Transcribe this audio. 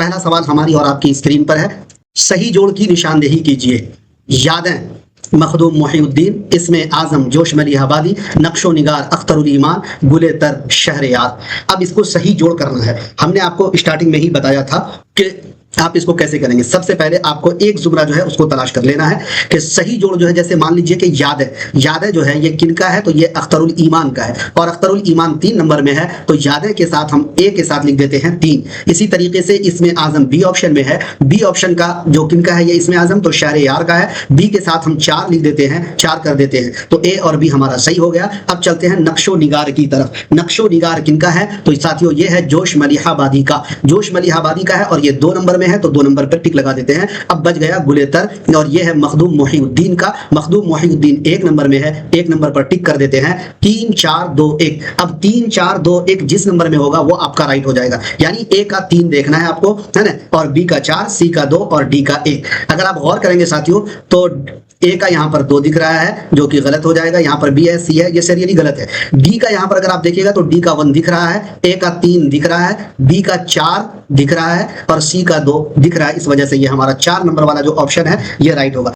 पहला सवाल हमारी और आपकी स्क्रीन पर है, सही जोड़ की निशानदेही कीजिए। यादें मखदूम मोहिउद्दीन, इसमें आजम जोश मली आबादी, नक्शो निगार अख्तरुल ईमान, गुले तर शहर याद। अब इसको सही जोड़ करना है। हमने आपको स्टार्टिंग में ही बताया था कि आप इसको कैसे करेंगे। सबसे पहले आपको एक जुमला जो है उसको तलाश कर लेना है कि सही जोड़ जो है, जैसे मान लीजिए कि याद है जो है ये किनका है, तो ये अख्तरुल ईमान का है और अख्तरुल ईमान 3 नंबर में है, तो यादें के साथ हम ए के साथ लिख देते हैं 3। इसी तरीके से इसमें आजम बी ऑप्शन में है, बी ऑप्शन का जो किनका है, ये इसमें आजम तो शहर यार का है, बी के साथ हम 4 लिख देते हैं, 4 कर देते हैं, तो ए और बी हमारा सही हो गया। अब चलते हैं नक्शो निगार की तरफ। नक्शो निगार किनका है, तो साथियों ये है जोश मलिहाबादी का, जोश मलिहाबादी का है और ये 2 नंबर में है, तो 2 नंबर पर टिक लगा देते हैं। अब बच गया गुलेतर और ये है मखदूम मोहिउद्दीन का, मखदूम मोहिउद्दीन 1 नंबर में है, 1 नंबर पर टिक कर देते हैं। 3 4 2 1। अब 3 4 2 1 जिस नंबर में होगा वो आपका राइट हो जाएगा, यानी ए का 3 देखना है आपको, है ना, और बी का 4, सी का 2 और डी का 1। अगर आप गौर करेंगे साथियों तो ए का यहाँ पर 2 दिख रहा है जो कि गलत हो जाएगा, यहाँ पर बी है, सी है, ये सीरियली गलत है। डी का यहाँ पर अगर आप देखिएगा तो डी का 1 दिख रहा है, ए का 3 दिख रहा है, बी का 4 दिख रहा है और सी का 2 दिख रहा है। इस वजह से ये हमारा 4 नंबर वाला जो ऑप्शन है ये राइट होगा।